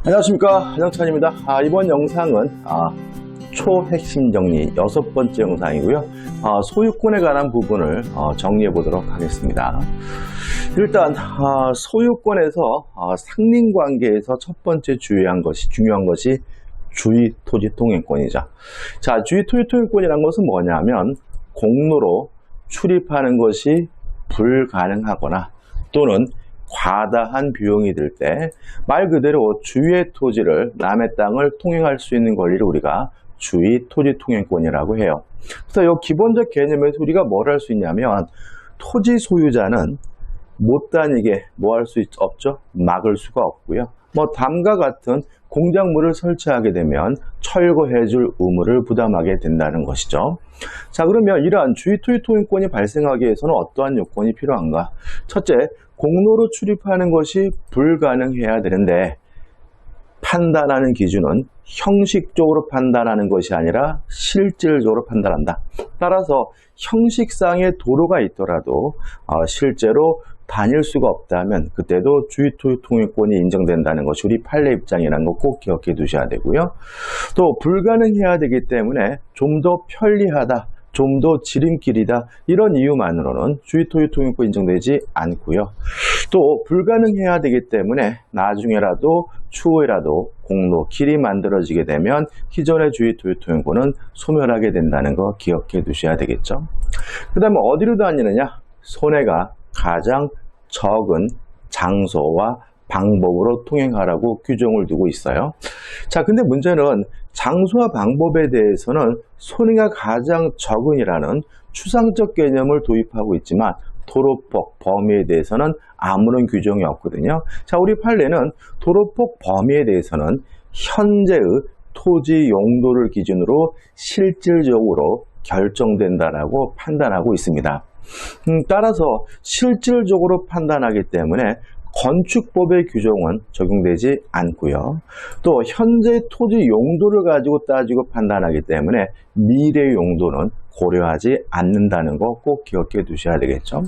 안녕하십니까, 한영찬입니다. 이번 영상은 초핵심 정리 6번째 영상이고요. 소유권에 관한 부분을 정리해 보도록 하겠습니다. 일단 소유권에서 상린관계에서 첫 번째 중요한 것이 주의 토지 통행권이죠. 자, 주의 토지 통행권이란 것은 뭐냐면 공로로 출입하는 것이 불가능하거나 또는 과다한 비용이 들 때 말 그대로 주의 토지를 남의 땅을 통행할 수 있는 권리를 우리가 주의 토지 통행권이라고 해요. 그래서 이 기본적 개념에서 우리가 뭘 할 수 있냐면 토지 소유자는 못 다니게 뭐 할 수 없죠? 막을 수가 없고요. 다음과 같은 공작물을 설치하게 되면 철거해 줄 의무를 부담하게 된다는 것이죠. 자, 그러면 이러한 주의 토지 통행권이 발생하기 위해서는 어떠한 요건이 필요한가? 첫째, 공로로 출입하는 것이 불가능해야 되는데 판단하는 기준은 형식적으로 판단하는 것이 아니라 실질적으로 판단한다. 따라서 형식상의 도로가 있더라도 실제로 다닐 수가 없다면 그때도 주의 토지 통행권이 인정된다는 것이 우리 판례 입장이라는 거 꼭 기억해 두셔야 되고요. 또 불가능해야 되기 때문에 좀 더 편리하다, 좀 더 지름길이다, 이런 이유만으로는 주의 토지 통행권 인정되지 않고요. 또 불가능해야 되기 때문에 나중에라도 추후에라도 공로, 길이 만들어지게 되면 기존의 주의 토지 통행권은 소멸하게 된다는 거 기억해 두셔야 되겠죠. 그 다음에 어디로 다니느냐? 손해가 가장 적은 장소와 방법으로 통행하라고 규정을 두고 있어요. 자, 근데 문제는 장소와 방법에 대해서는 손해가 가장 적은이라는 추상적 개념을 도입하고 있지만 도로폭 범위에 대해서는 아무런 규정이 없거든요. 자, 우리 판례는 도로폭 범위에 대해서는 현재의 토지 용도를 기준으로 실질적으로 결정된다라고 판단하고 있습니다. 따라서 실질적으로 판단하기 때문에 건축법의 규정은 적용되지 않고요. 또 현재 토지 용도를 가지고 따지고 판단하기 때문에 미래 용도는 고려하지 않는다는 거 꼭 기억해 두셔야 되겠죠.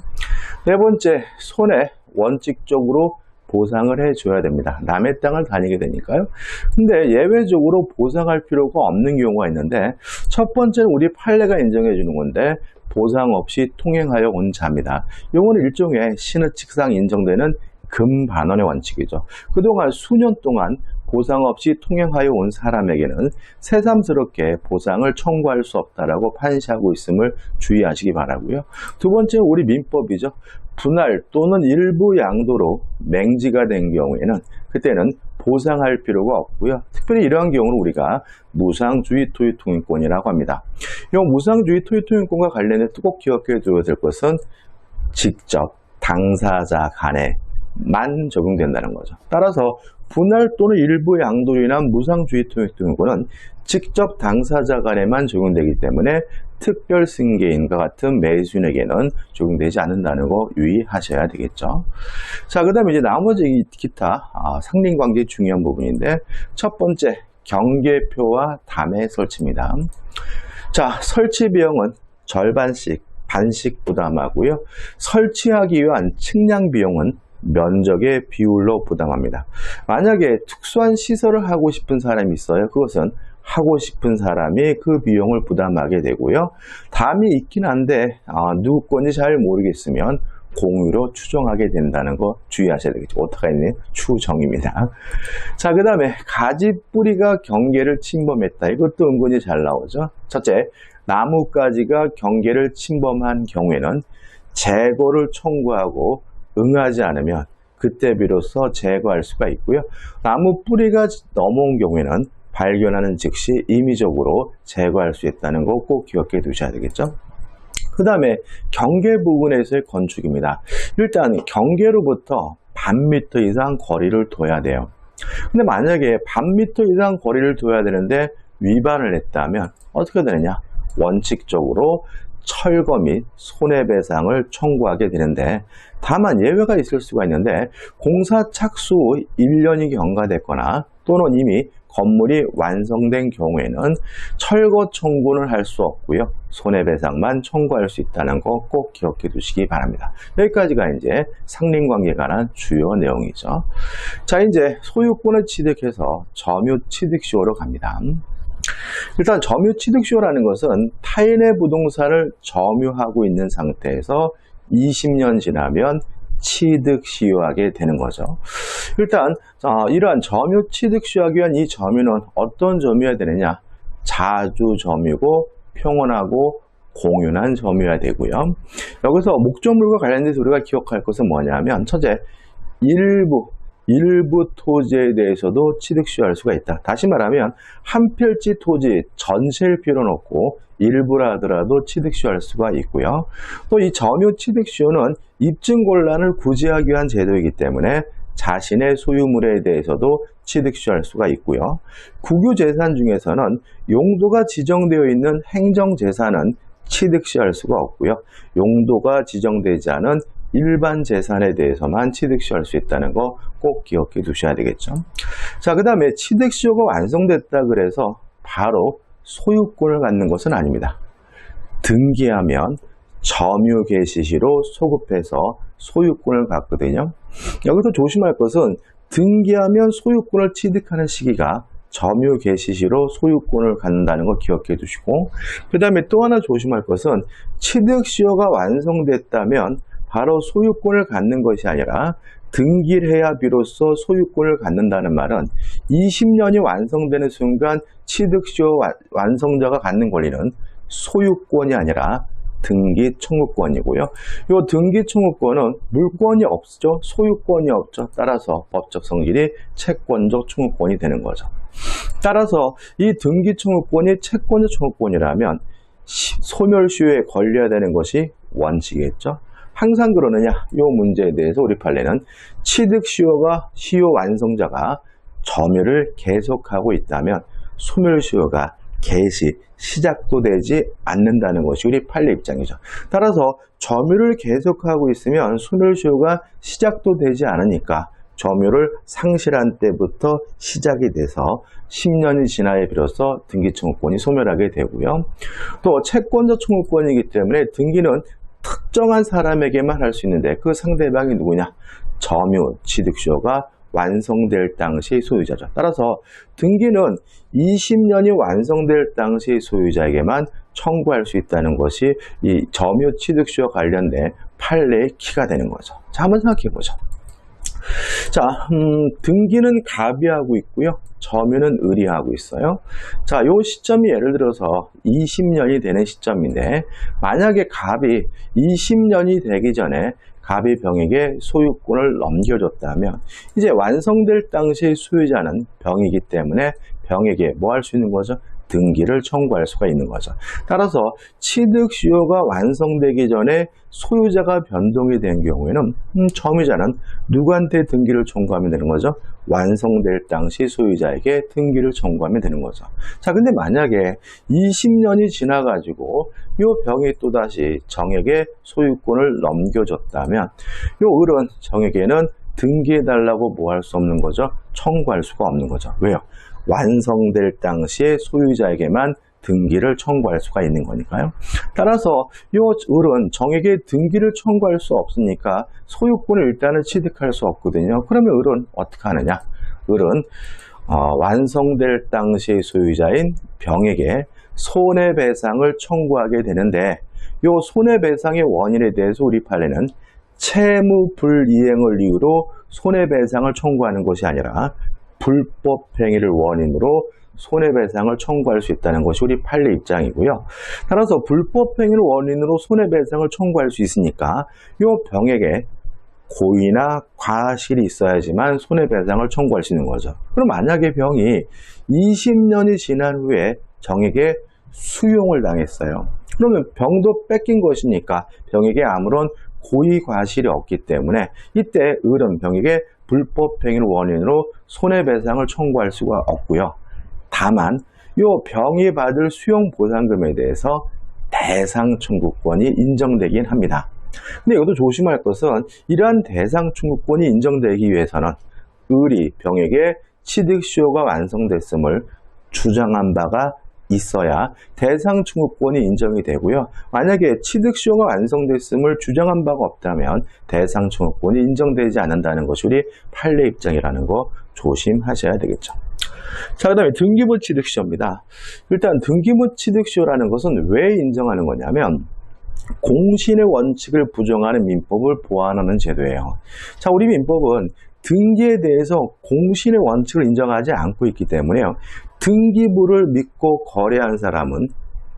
네 번째, 손해 원칙적으로 보상을 해줘야 됩니다. 남의 땅을 다니게 되니까요. 근데 예외적으로 보상할 필요가 없는 경우가 있는데 첫 번째는 우리 판례가 인정해 주는 건데 보상 없이 통행하여 온 자입니다. 이거는 일종의 신의칙상 인정되는 금반원의 원칙이죠. 그동안 수년 동안 보상 없이 통행하여 온 사람에게는 새삼스럽게 보상을 청구할 수 없다라고 판시하고 있음을 주의하시기 바라고요. 두 번째는 우리 민법이죠. 분할 또는 일부 양도로 맹지가 된 경우에는 그때는 보상할 필요가 없고요. 특별히 이러한 경우는 우리가 무상주의 토지 통행권이라고 합니다. 이 무상주의 토지 통행권과 관련해서 꼭 기억해 두어야 될 것은 직접 당사자 간에만 적용된다는 거죠. 따라서 분할 또는 일부 양도로 인한 무상주의 토지 통행권은 직접 당사자 간에만 적용되기 때문에 특별 승계인과 같은 매수인에게는 적용되지 않는다는 거 유의하셔야 되겠죠. 자, 그 다음에 이제 나머지 기타 상린관계 중요한 부분인데 첫 번째, 경계표와 담의 설치입니다. 자, 설치 비용은 절반씩 반씩 부담하고요. 설치하기 위한 측량 비용은 면적의 비율로 부담합니다. 만약에 특수한 시설을 하고 싶은 사람이 있어요. 그것은 하고 싶은 사람이 그 비용을 부담하게 되고요. 담이 있긴 한데 누구 건지 잘 모르겠으면 공유로 추정하게 된다는 거 주의하셔야 되겠죠. 어떻게 했니? 추정입니다. 자, 그 다음에 가지뿌리가 경계를 침범했다. 이것도 은근히 잘 나오죠. 첫째, 나뭇가지가 경계를 침범한 경우에는 제거를 청구하고 응하지 않으면 그때 비로소 제거할 수가 있고요. 나무 뿌리가 넘어온 경우에는 발견하는 즉시 임의적으로 제거할 수 있다는 거 꼭 기억해 두셔야 되겠죠. 그 다음에 경계 부분에서의 건축입니다. 일단 경계로부터 반미터 이상 거리를 둬야 돼요. 근데 만약에 반미터 이상 거리를 둬야 되는데 위반을 했다면 어떻게 되느냐? 원칙적으로 철거 및 손해배상을 청구하게 되는데 다만 예외가 있을 수가 있는데 공사 착수 후 1년이 경과됐거나 또는 이미 건물이 완성된 경우에는 철거 청구는 할 수 없고요. 손해배상만 청구할 수 있다는 거 꼭 기억해 두시기 바랍니다. 여기까지가 이제 상린관계에 관한 주요 내용이죠. 자, 이제 소유권을 취득해서 점유취득시효로 갑니다. 일단 점유취득시효라는 것은 타인의 부동산을 점유하고 있는 상태에서 20년 지나면 취득시효하게 되는 거죠. 일단 이러한 점유취득시효하기 위한 이 점유는 어떤 점유여야 되느냐? 자주점유고 평온하고 공윤한 점유여야 되고요. 여기서 목적물과 관련돼서 우리가 기억할 것은 뭐냐면 첫째, 일부 토지에 대해서도 취득시효할 수가 있다. 다시 말하면 한 필지 토지 전체일 필요는 없고 일부라 하더라도 취득시효할 수가 있고요. 또 이 점유 취득시효는 입증곤란을 구제하기 위한 제도이기 때문에 자신의 소유물에 대해서도 취득시효할 수가 있고요. 국유재산 중에서는 용도가 지정되어 있는 행정재산은 취득시효할 수가 없고요. 용도가 지정되지 않은 일반 재산에 대해서만 취득시효할 수 있다는 거 꼭 기억해 두셔야 되겠죠. 자, 그 다음에 취득시효가 완성됐다 그래서 바로 소유권을 갖는 것은 아닙니다. 등기하면 점유개시시로 소급해서 소유권을 갖거든요. 여기서 조심할 것은 등기하면 소유권을 취득하는 시기가 점유개시시로 소유권을 갖는다는 거 기억해 두시고, 그 다음에 또 하나 조심할 것은 취득시효가 완성됐다면 바로 소유권을 갖는 것이 아니라 등기를 해야 비로소 소유권을 갖는다는 말은 20년이 완성되는 순간 취득시효 완성자가 갖는 권리는 소유권이 아니라 등기 청구권이고요. 이 등기 청구권은 물권이 없죠. 소유권이 없죠. 따라서 법적 성질이 채권적 청구권이 되는 거죠. 따라서 이 등기 청구권이 채권적 청구권이라면 소멸시효에 걸려야 되는 것이 원칙이겠죠. 항상 그러느냐? 이 문제에 대해서 우리 판례는 취득시효가 시효 완성자가 점유를 계속하고 있다면 소멸시효가 개시, 시작도 되지 않는다는 것이 우리 판례 입장이죠. 따라서 점유를 계속하고 있으면 소멸시효가 시작도 되지 않으니까 점유를 상실한 때부터 시작이 돼서 10년이 지나야 비로소 등기청구권이 소멸하게 되고요. 또 채권적 청구권이기 때문에 등기는 특정한 사람에게만 할 수 있는데 그 상대방이 누구냐? 점유, 취득시효가 완성될 당시 소유자죠. 따라서 등기는 20년이 완성될 당시 소유자에게만 청구할 수 있다는 것이 이 점유, 취득시효 관련된 판례의 키가 되는 거죠. 자, 한번 생각해 보죠. 자, 등기는 갑이하고 있고요. 점유는 을이하고 있어요. 자, 요 시점이 예를 들어서 20년이 되는 시점인데 만약에 갑이 20년이 되기 전에 갑이 병에게 소유권을 넘겨줬다면 이제 완성될 당시의 소유자는 병이기 때문에 병에게 뭐 할 수 있는 거죠? 등기를 청구할 수가 있는 거죠. 따라서 취득시효가 완성되기 전에 소유자가 변동이 된 경우에는 점유자는 누구한테 등기를 청구하면 되는 거죠? 완성될 당시 소유자에게 등기를 청구하면 되는 거죠. 자, 근데 만약에 20년이 지나가지고 이 병이 또다시 정에게 소유권을 넘겨줬다면 이 을은 정에게는 등기해달라고 뭐 할 수 없는 거죠? 청구할 수가 없는 거죠. 왜요? 완성될 당시에 소유자에게만 등기를 청구할 수가 있는 거니까요. 따라서 이 을은 정에게 등기를 청구할 수 없으니까 소유권을 일단은 취득할 수 없거든요. 그러면 을은 어떻게 하느냐? 을은 완성될 당시의 소유자인 병에게 손해배상을 청구하게 되는데 이 손해배상의 원인에 대해서 우리 판례는 채무 불이행을 이유로 손해배상을 청구하는 것이 아니라 불법행위를 원인으로 손해배상을 청구할 수 있다는 것이 우리 판례 입장이고요. 따라서 불법행위를 원인으로 손해배상을 청구할 수 있으니까 이 병에게 고의나 과실이 있어야지만 손해배상을 청구할 수 있는 거죠. 그럼 만약에 병이 20년이 지난 후에 정에게 수용을 당했어요. 그러면 병도 뺏긴 것이니까 병에게 아무런 고의 과실이 없기 때문에 이때 을은 병에게 불법행위를 원인으로 손해배상을 청구할 수가 없고요. 다만 이 병이 받을 수용보상금에 대해서 대상 청구권이 인정되긴 합니다. 근데 이것도 조심할 것은 이러한 대상 청구권이 인정되기 위해서는 을이 병에게 취득시효가 완성됐음을 주장한 바가 있어야 대상 청구권이 인정이 되고요. 만약에 취득시효가 완성됐음을 주장한 바가 없다면 대상 청구권이 인정되지 않는다는 것이 우리 판례 입장이라는 거 조심하셔야 되겠죠. 자, 그 다음에 등기부 취득시효입니다. 일단 등기부 취득시효라는 것은 왜 인정하는 거냐면 공신의 원칙을 부정하는 민법을 보완하는 제도예요. 자, 우리 민법은 등기에 대해서 공신의 원칙을 인정하지 않고 있기 때문에요. 등기부를 믿고 거래한 사람은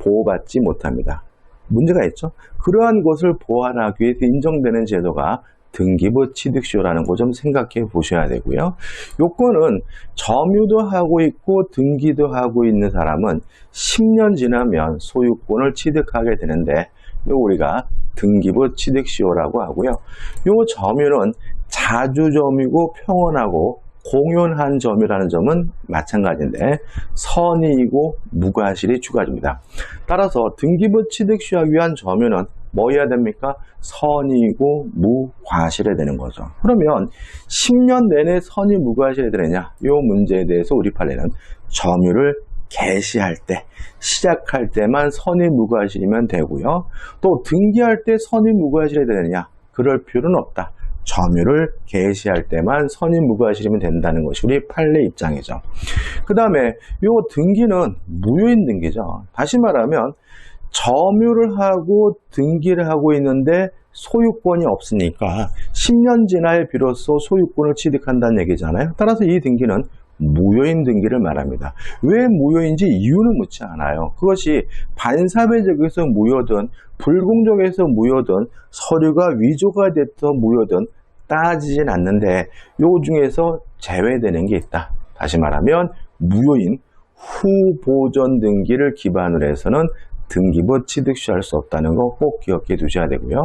보호받지 못합니다. 문제가 있죠? 그러한 것을 보완하기 위해서 인정되는 제도가 등기부 취득시효라는 거 좀 생각해 보셔야 되고요. 요건은 점유도 하고 있고 등기도 하고 있는 사람은 10년 지나면 소유권을 취득하게 되는데 요 우리가 등기부 취득시효라고 하고요. 요 점유는 자주점유고 평온하고 공연한 점유라는 점은 마찬가지인데 선의이고 무과실이 추가됩니다. 따라서 등기부 취득시효하기 위한 점유는 뭐 해야 됩니까? 선의이고 무과실해야 되는 거죠. 그러면 10년 내내 선의 무과실해야 되느냐? 이 문제에 대해서 우리 판례는 점유를 개시할 때, 시작할 때만 선의 무과실이면 되고요. 또 등기할 때 선의 무과실해야 되느냐? 그럴 필요는 없다. 점유를 개시할 때만 선의 무과실이면 된다는 것이 우리 판례 입장이죠. 그 다음에 이 등기는 무효인 등기죠. 다시 말하면 점유를 하고 등기를 하고 있는데 소유권이 없으니까 10년 지나야 비로소 소유권을 취득한다는 얘기잖아요. 따라서 이 등기는 무효인 등기를 말합니다. 왜 무효인지 이유는 묻지 않아요. 그것이 반사회적에서 무효든 불공정에서 무효든 서류가 위조가 돼서 무효든 따지진 않는데 요 중에서 제외되는 게 있다. 다시 말하면 무효인 후보전 등기를 기반으로 해서는 등기부 취득시효할 수 없다는 거 꼭 기억해 두셔야 되고요.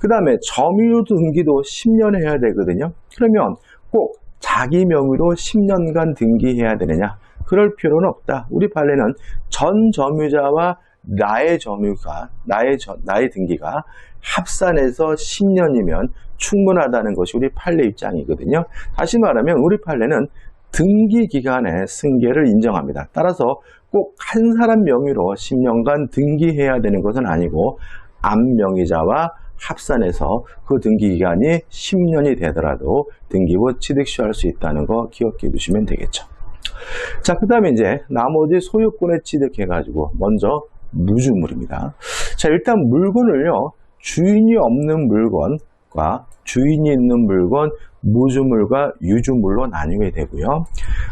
그 다음에 점유 등기도 10년 해야 되거든요. 그러면 꼭 자기 명의로 10년간 등기해야 되느냐? 그럴 필요는 없다. 우리 판례는 전 점유자와 나의 점유가, 나의 등기가 합산해서 10년이면 충분하다는 것이 우리 판례 입장이거든요. 다시 말하면 우리 판례는 등기 기간의 승계를 인정합니다. 따라서 꼭 한 사람 명의로 10년간 등기해야 되는 것은 아니고 암명의자와 합산해서 그 등기 기간이 10년이 되더라도 등기부 취득시효할 수 있다는 거 기억해 두시면 되겠죠. 자, 그 다음에 이제 나머지 소유권에 취득해가지고 먼저 무주물입니다. 자, 일단 물건을요, 주인이 없는 물건과 주인이 있는 물건, 무주물과 유주물로 나뉘게 되고요.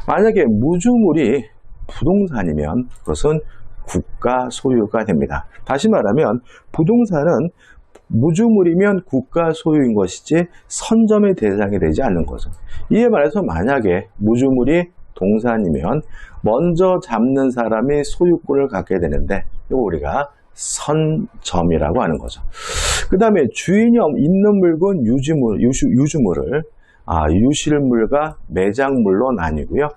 만약에 무주물이 부동산이면 그것은 국가 소유가 됩니다. 다시 말하면 부동산은 무주물이면 국가 소유인 것이지 선점의 대상이 되지 않는 거죠. 이에 말해서 만약에 무주물이 동산이면 먼저 잡는 사람이 소유권을 갖게 되는데 이거 우리가 선점이라고 하는 거죠. 그 다음에 주인이 있는 물건 유주물을 유실물과 매장물로 나뉘고요.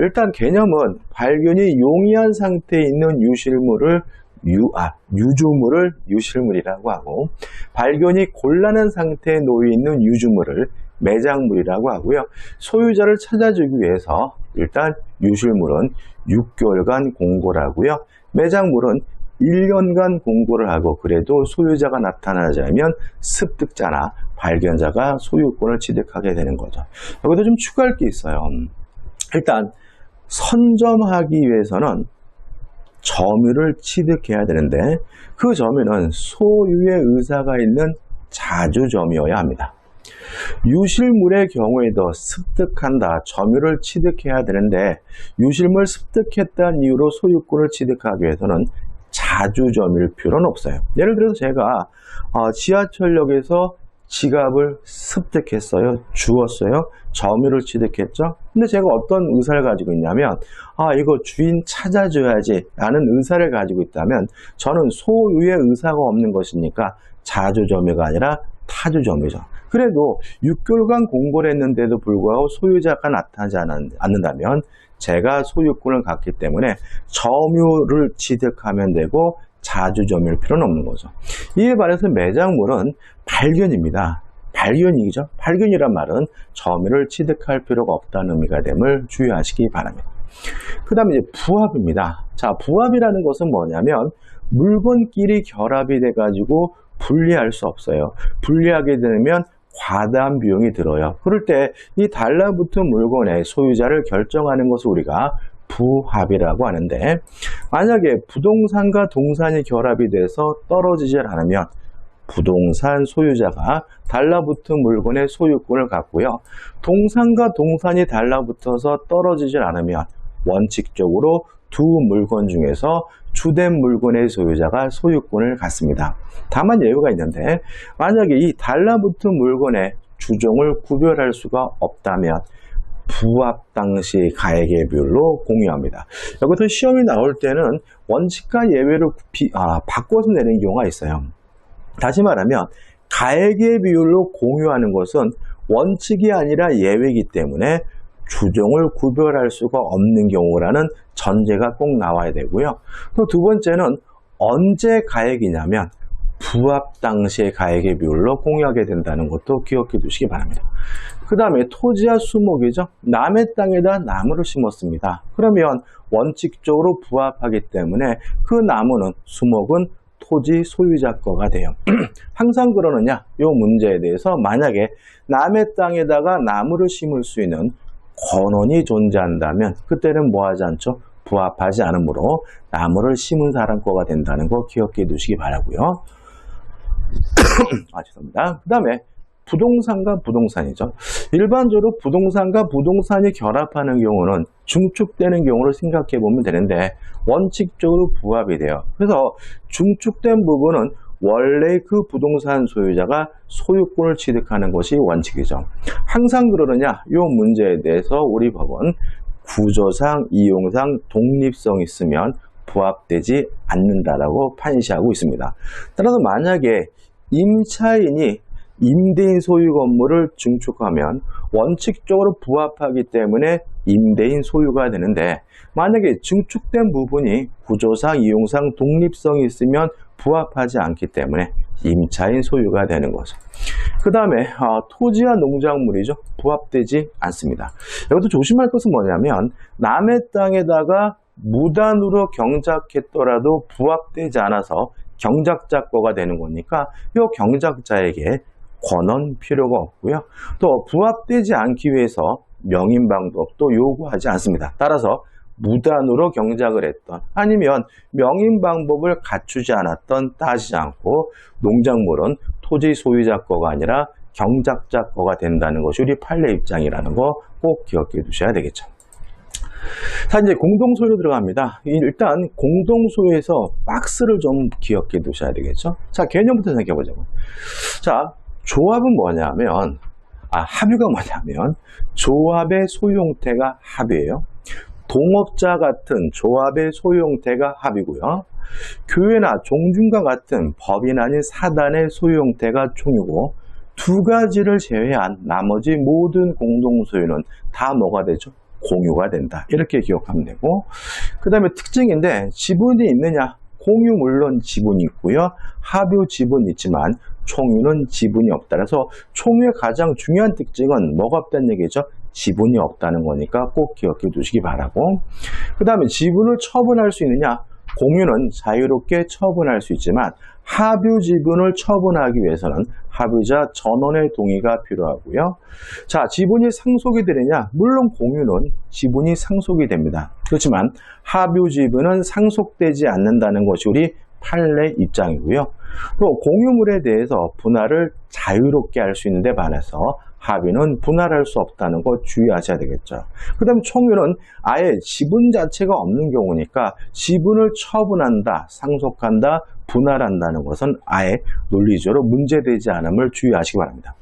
일단 개념은 발견이 용이한 상태에 있는 유실물을 유주물을 유실물이라고 하고 발견이 곤란한 상태에 놓여 있는 유주물을 매장물이라고 하고요. 소유자를 찾아주기 위해서 일단 유실물은 6개월간 공고를 하고요. 매장물은 1년간 공고를 하고 그래도 소유자가 나타나지 않으면 습득자나 발견자가 소유권을 취득하게 되는 거죠. 여기도 좀 추가할 게 있어요. 일단 선점하기 위해서는 점유를 취득해야 되는데 그 점유는 소유의 의사가 있는 자주점유여야 합니다. 유실물의 경우에도 습득한다, 점유를 취득해야 되는데 유실물 습득했다는 이유로 소유권을 취득하기 위해서는 자주점유일 필요는 없어요. 예를 들어서 제가 지하철역에서 지갑을 습득했어요. 주웠어요. 점유를 취득했죠. 근데 제가 어떤 의사를 가지고 있냐면 이거 주인 찾아줘야지 라는 의사를 가지고 있다면 저는 소유의 의사가 없는 것이니까 자주점유가 아니라 타주점유죠. 그래도 6개월간 공고를 했는데도 불구하고 소유자가 나타나지 않는다면 제가 소유권을 갖기 때문에 점유를 취득하면 되고 자주점유일 필요는 없는 거죠. 이에 반해서 매장물은 발견입니다. 발견이죠. 발견이란 말은 점유를 취득할 필요가 없다는 의미가 됨을 주의하시기 바랍니다. 그 다음에 이제 부합입니다. 자, 부합이라는 것은 뭐냐면 물건끼리 결합이 돼가지고 분리할 수 없어요. 분리하게 되면 과다한 비용이 들어요. 그럴 때 이 달라붙은 물건의 소유자를 결정하는 것을 우리가 부합이라고 하는데, 만약에 부동산과 동산이 결합이 돼서 떨어지질 않으면 부동산 소유자가 달라붙은 물건의 소유권을 갖고요. 동산과 동산이 달라붙어서 떨어지질 않으면 원칙적으로 두 물건 중에서 주된 물건의 소유자가 소유권을 갖습니다. 다만 예외가 있는데, 만약에 이 달라붙은 물건의 주종을 구별할 수가 없다면 부합 당시 가액의 비율로 공유합니다. 여기서 시험이 나올 때는 원칙과 예외를 바꿔서 내는 경우가 있어요. 다시 말하면 가액의 비율로 공유하는 것은 원칙이 아니라 예외이기 때문에 주종을 구별할 수가 없는 경우라는 전제가 꼭 나와야 되고요. 또 두 번째는 언제 가액이냐면 부합 당시의 가액의 비율로 공유하게 된다는 것도 기억해 두시기 바랍니다. 그 다음에 토지와 수목이죠. 남의 땅에다 나무를 심었습니다. 그러면 원칙적으로 부합하기 때문에 그 나무는, 수목은 토지 소유자 거가 돼요. 항상 그러느냐? 이 문제에 대해서 만약에 남의 땅에다가 나무를 심을 수 있는 권원이 존재한다면 그때는 뭐 하지 않죠? 부합하지 않으므로 나무를 심은 사람 거가 된다는 거 기억해 두시기 바라고요. 죄송합니다. 그 다음에 부동산과 부동산이죠. 일반적으로 부동산과 부동산이 결합하는 경우는 중축되는 경우를 생각해 보면 되는데 원칙적으로 부합이 돼요. 그래서 중축된 부분은 원래 그 부동산 소유자가 소유권을 취득하는 것이 원칙이죠. 항상 그러느냐? 이 문제에 대해서 우리 법은 구조상, 이용상 독립성이 있으면 부합되지 않는다라고 판시하고 있습니다. 따라서 만약에 임차인이 임대인 소유 건물을 증축하면 원칙적으로 부합하기 때문에 임대인 소유가 되는데, 만약에 증축된 부분이 구조상, 이용상 독립성이 있으면 부합하지 않기 때문에 임차인 소유가 되는 거죠. 그 다음에 토지와 농작물이죠. 부합되지 않습니다. 여기서 조심할 것은 뭐냐면 남의 땅에다가 무단으로 경작했더라도 부합되지 않아서 경작자 거가 되는 거니까 이 경작자에게 권한 필요가 없고요. 또 부합되지 않기 위해서 명인 방법도 요구하지 않습니다. 따라서 무단으로 경작을 했던, 아니면 명인 방법을 갖추지 않았던 따지지 않고 농작물은 토지 소유자 거가 아니라 경작자 거가 된다는 것이 우리 판례 입장이라는 거 꼭 기억해 두셔야 되겠죠. 자, 이제 공동소유로 들어갑니다. 일단 공동소유에서 박스를 좀 기억해 두셔야 되겠죠. 자, 개념부터 생각해 보자고. 자, 조합은 뭐냐면, 합유가 뭐냐면 조합의 소유 형태가 합이에요. 동업자 같은 조합의 소유 형태가 합이고요. 교회나 종중과 같은 법인 아닌 사단의 소유 형태가 총이고, 두 가지를 제외한 나머지 모든 공동소유는 다 뭐가 되죠? 공유가 된다. 이렇게 기억하면 되고, 그 다음에 특징인데 지분이 있느냐? 공유 물론 지분이 있고요. 합유 지분이 있지만 총유는 지분이 없다. 그래서 총유의 가장 중요한 특징은 뭐가 없다는 얘기죠? 지분이 없다는 거니까 꼭 기억해 두시기 바라고, 그 다음에 지분을 처분할 수 있느냐? 공유는 자유롭게 처분할 수 있지만 합유 지분을 처분하기 위해서는 합유자 전원의 동의가 필요하고요. 자, 지분이 상속이 되느냐? 물론 공유는 지분이 상속이 됩니다. 그렇지만 합유 지분은 상속되지 않는다는 것이 우리 판례 입장이고요. 또 공유물에 대해서 분할을 자유롭게 할 수 있는데 반해서 합의는 분할할 수 없다는 거 주의하셔야 되겠죠. 그 다음에 총유는 아예 지분 자체가 없는 경우니까 지분을 처분한다, 상속한다, 분할한다는 것은 아예 논리적으로 문제되지 않음을 주의하시기 바랍니다.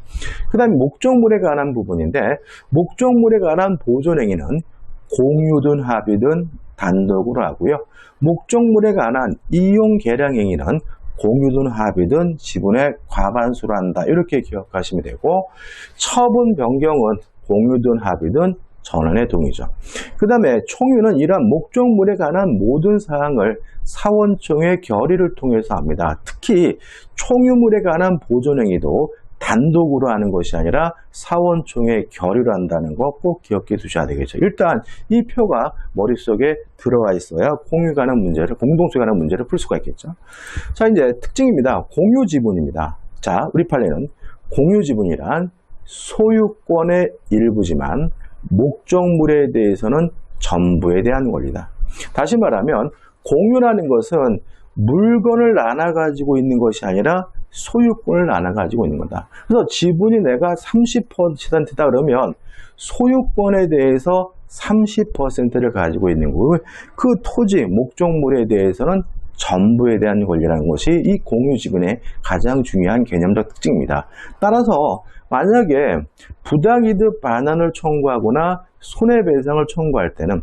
그 다음에 목적물에 관한 부분인데, 목적물에 관한 보존행위는 공유든 합의든 단독으로 하고요. 목적물에 관한 이용 계량행위는 공유든 합의든 지분의 과반수로 한다. 이렇게 기억하시면 되고, 처분 변경은 공유든 합의든 전원의 동의죠. 그 다음에 총유는 이러한 목적물에 관한 모든 사항을 사원총회 결의를 통해서 합니다. 특히 총유물에 관한 보존행위도 단독으로 하는 것이 아니라 사원총회 결의로 한다는 거 꼭 기억해 두셔야 되겠죠. 일단 이 표가 머릿속에 들어와 있어야 공동소유에 관한 문제를 풀 수가 있겠죠. 자, 이제 특징입니다. 공유지분입니다. 자, 우리 판례는 공유지분이란 소유권의 일부지만 목적물에 대해서는 전부에 대한 권리다. 다시 말하면 공유라는 것은 물건을 나눠 가지고 있는 것이 아니라 소유권을 나눠 가지고 있는 거다. 그래서 지분이 내가 30%다 그러면 소유권에 대해서 30%를 가지고 있는 거고, 그 토지, 목적물에 대해서는 전부에 대한 권리라는 것이 이 공유지분의 가장 중요한 개념적 특징입니다. 따라서 만약에 부당이득 반환을 청구하거나 손해배상을 청구할 때는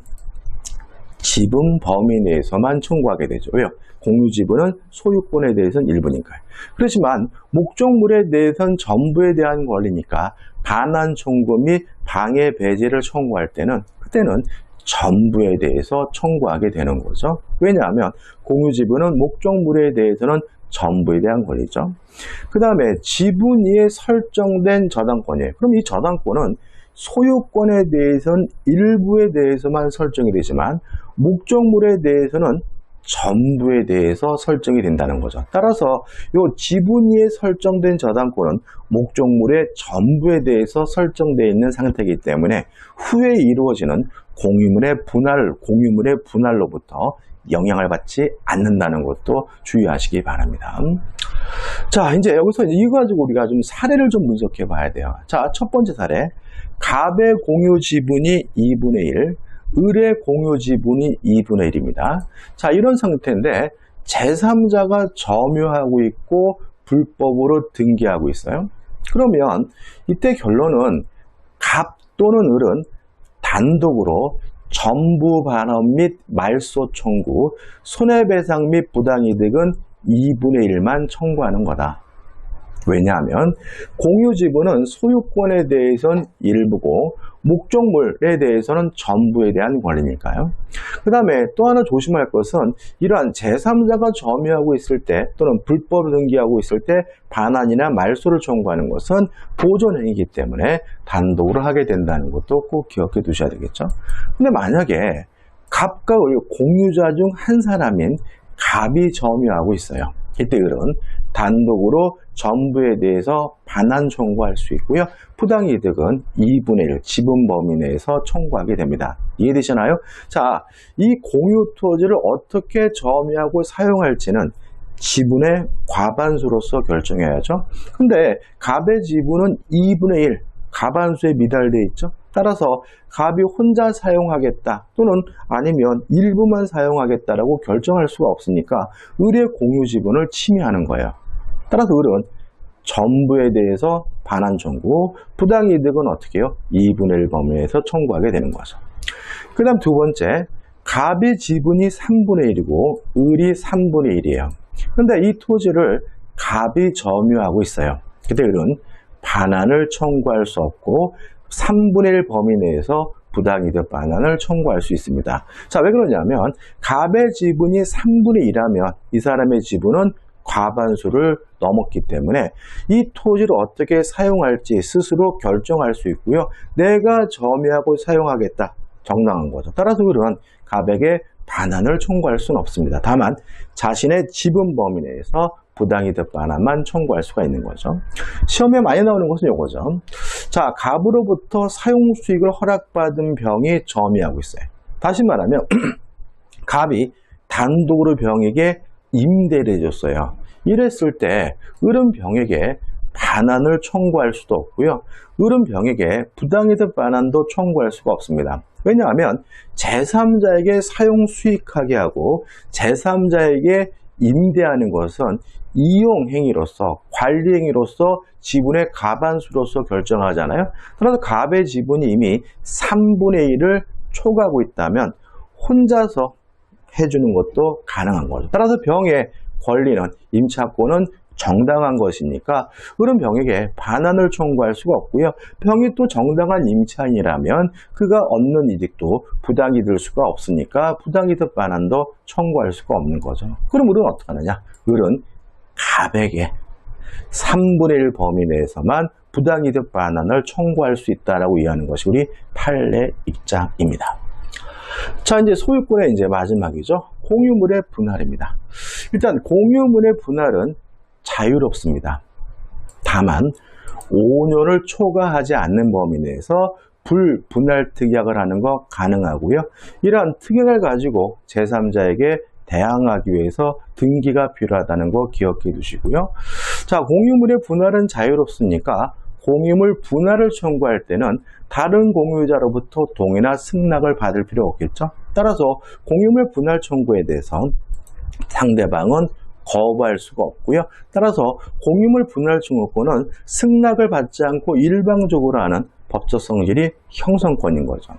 지분 범위 내에서만 청구하게 되죠. 왜요? 공유지분은 소유권에 대해서는 일부니까요. 그렇지만 목적물에 대해서는 전부에 대한 권리니까 반환 청구 및 방해 배제를 청구할 때는 그때는 전부에 대해서 청구하게 되는 거죠. 왜냐하면 공유지분은 목적물에 대해서는 전부에 대한 권리죠. 그 다음에 지분 위에 설정된 저당권이에요. 그럼 이 저당권은 소유권에 대해서는 일부에 대해서만 설정이 되지만 목적물에 대해서는 전부에 대해서 설정이 된다는 거죠. 따라서 이 지분 위에 설정된 저당권은 목적물의 전부에 대해서 설정되어 있는 상태이기 때문에 후에 이루어지는 공유물의 분할로부터 영향을 받지 않는다는 것도 주의하시기 바랍니다. 자, 이제 여기서 이거 가지고 우리가 좀 사례를 좀 분석해 봐야 돼요. 자, 첫 번째 사례. 갑의 공유 지분이 2분의 1, 을의 공유 지분이 2분의 1입니다. 자, 이런 상태인데 제3자가 점유하고 있고 불법으로 등기하고 있어요. 그러면 이때 결론은 갑 또는 을은 단독으로 전부 반환 및 말소 청구, 손해배상 및 부당이득은 2분의 1만 청구하는 거다. 왜냐하면 공유지분은 소유권에 대해서는 일부고 목적물에 대해서는 전부에 대한 권리니까요. 그 다음에 또 하나 조심할 것은 이러한 제3자가 점유하고 있을 때 또는 불법으로 등기하고 있을 때 반환이나 말소를 청구하는 것은 보존행위이기 때문에 단독으로 하게 된다는 것도 꼭 기억해 두셔야 되겠죠. 근데 만약에 갑과 을 공유자 중 한 사람인 갑이 점유하고 있어요. 이때 을은 단독으로 전부에 대해서 반환 청구할 수 있고요. 부당이득은 2분의 1 지분 범위 내에서 청구하게 됩니다. 이해되시나요? 자, 이 공유 토지를 어떻게 점유하고 사용할지는 지분의 과반수로서 결정해야죠. 근데 갑의 지분은 2분의 1 과반수에 미달되어 있죠. 따라서 갑이 혼자 사용하겠다 또는 아니면 일부만 사용하겠다라고 결정할 수가 없으니까 을의 공유 지분을 침해하는 거예요. 따라서 을은 전부에 대해서 반환 청구, 부당이득은 어떻게 해요? 2분의 1 범위에서 청구하게 되는 거죠. 그 다음 두 번째, 갑의 지분이 3분의 1이고 을이 3분의 1이에요. 그런데 이 토지를 갑이 점유하고 있어요. 그때 을은 반환을 청구할 수 없고 3분의 1 범위 내에서 부당이득 반환을 청구할 수 있습니다. 자, 왜 그러냐면 갑의 지분이 3분의 1이라면 이 사람의 지분은 과반수를 넘었기 때문에 이 토지를 어떻게 사용할지 스스로 결정할 수 있고요. 내가 점유하고 사용하겠다. 정당한 거죠. 따라서 을은 갑에게 반환을 청구할 수는 없습니다. 다만 자신의 지분 범위 내에서 부당이득 반환만 청구할 수가 있는 거죠. 시험에 많이 나오는 것은 이거죠. 자, 갑으로부터 사용 수익을 허락받은 병이 점유하고 있어요. 다시 말하면 갑이 단독으로 병에게 임대를 해줬어요. 이랬을 때 을은 병에게 반환을 청구할 수도 없고요. 을은 병에게 부당이득 반환도 청구할 수가 없습니다. 왜냐하면 제3자에게 사용 수익하게 하고 제3자에게 임대하는 것은 이용행위로서 관리행위로서 지분의 과반수로서 결정하잖아요. 그래서 갑의 지분이 이미 3분의 1을 초과하고 있다면 혼자서 해주는 것도 가능한 거죠. 따라서 병의 권리는 임차권은 정당한 것이니까 을은 병에게 반환을 청구할 수가 없고요. 병이 또 정당한 임차인이라면 그가 얻는 이득도 부당이 될 수가 없으니까 부당이득 반환도 청구할 수가 없는 거죠. 그럼 을은 어떻게 하느냐? 을은 갑에게 3분의 1 범위 내에서만 부당이득 반환을 청구할 수 있다라고 이해하는 것이 우리 판례 입장입니다. 자, 이제 소유권의 이제 마지막이죠. 공유물의 분할입니다. 일단 공유물의 분할은 자유롭습니다. 다만 5년을 초과하지 않는 범위 내에서 불분할 특약을 하는 거 가능하고요. 이러한 특약을 가지고 제3자에게 대항하기 위해서 등기가 필요하다는 거 기억해 두시고요. 자, 공유물의 분할은 자유롭으니까 공유물 분할을 청구할 때는 다른 공유자로부터 동의나 승낙을 받을 필요 없겠죠. 따라서 공유물 분할 청구에 대해서 상대방은 거부할 수가 없고요. 따라서 공유물 분할 청구권은 승낙을 받지 않고 일방적으로 하는 법적 성질이 형성권인 거죠.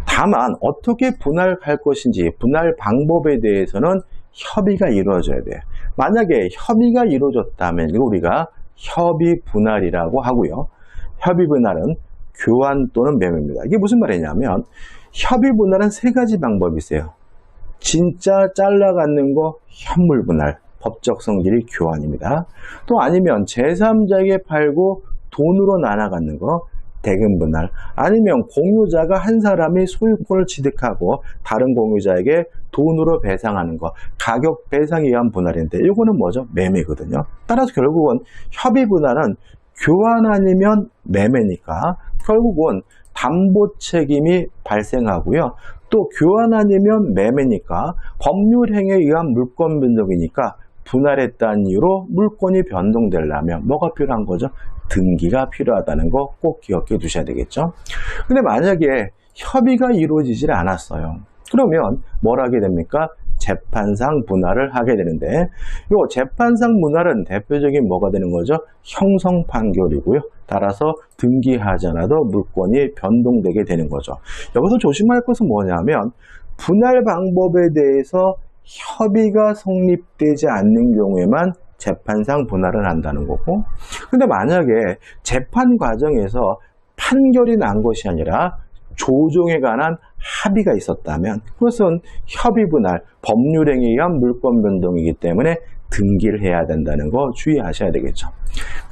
다만 어떻게 분할할 것인지 분할 방법에 대해서는 협의가 이루어져야 돼요. 만약에 협의가 이루어졌다면 우리가 협의 분할이라고 하고요. 협의 분할은 교환 또는 매매입니다. 이게 무슨 말이냐면 협의 분할은 세 가지 방법이 있어요. 진짜 잘라갖는 거 현물 분할, 법적 성질이 교환입니다. 또 아니면 제3자에게 팔고 돈으로 나눠갖는 거 대금 분할, 아니면 공유자가 한 사람이 소유권을 취득하고 다른 공유자에게 돈으로 배상하는 거, 가격 배상에 의한 분할인데 이거는 뭐죠? 매매거든요. 따라서 결국은 협의 분할은 교환 아니면 매매니까 결국은 담보 책임이 발생하고요. 또 교환 아니면 매매니까 법률 행위에 의한 물권 변동이니까 분할했다는 이유로 물권이 변동되려면 뭐가 필요한 거죠? 등기가 필요하다는 거 꼭 기억해 두셔야 되겠죠. 근데 만약에 협의가 이루어지질 않았어요. 그러면 뭘 하게 됩니까? 재판상 분할을 하게 되는데 이 재판상 분할은 대표적인 뭐가 되는 거죠? 형성 판결이고요. 따라서 등기하지 않아도 물권이 변동되게 되는 거죠. 여기서 조심할 것은 뭐냐면 분할 방법에 대해서 협의가 성립되지 않는 경우에만 재판상 분할을 한다는 거고, 근데 만약에 재판 과정에서 판결이 난 것이 아니라 조정에 관한 합의가 있었다면 그것은 협의 분할, 법률행위에 의한 물권 변동이기 때문에 등기를 해야 된다는 거 주의하셔야 되겠죠.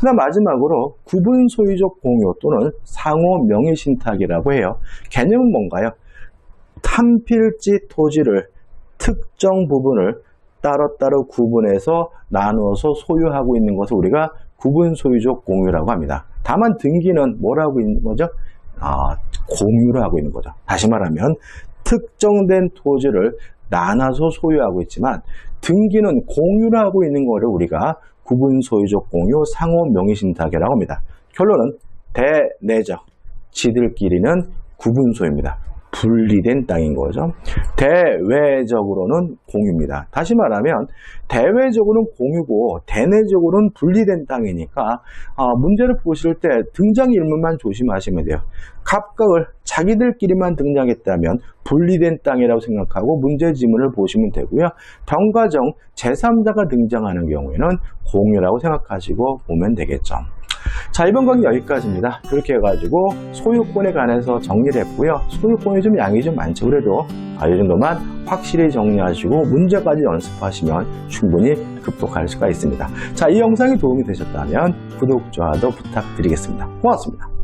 그다음 마지막으로 구분 소유적 공유 또는 상호 명의신탁이라고 해요. 개념은 뭔가요? 한 필지 토지를 특정 부분을 따로따로 구분해서 나누어서 소유하고 있는 것을 우리가 구분 소유적 공유라고 합니다. 다만 등기는 뭐라고 있는 거죠? 공유를 하고 있는 거죠. 다시 말하면 특정된 토지를 나눠서 소유하고 있지만 등기는 공유를 하고 있는 것을 우리가 구분 소유적 공유 상호 명의신탁이라고 합니다. 결론은 대내적, 지들끼리는 구분 소유입니다. 분리된 땅인 거죠. 대외적으로는 공유입니다. 다시 말하면 대외적으로는 공유고 대내적으로는 분리된 땅이니까 문제를 보실 때 등장인물만 조심하시면 돼요. 각각을 자기들끼리만 등장했다면 분리된 땅이라고 생각하고 문제 지문을 보시면 되고요. 병가정 제3자가 등장하는 경우에는 공유라고 생각하시고 보면 되겠죠. 자, 이번 강의 여기까지입니다. 그렇게 해가지고 소유권에 관해서 정리를 했고요. 소유권이 좀 양이 좀 많죠. 그래도 이 정도만 확실히 정리하시고 문제까지 연습하시면 충분히 극복할 수가 있습니다. 자, 이 영상이 도움이 되셨다면 구독, 좋아요 부탁드리겠습니다. 고맙습니다.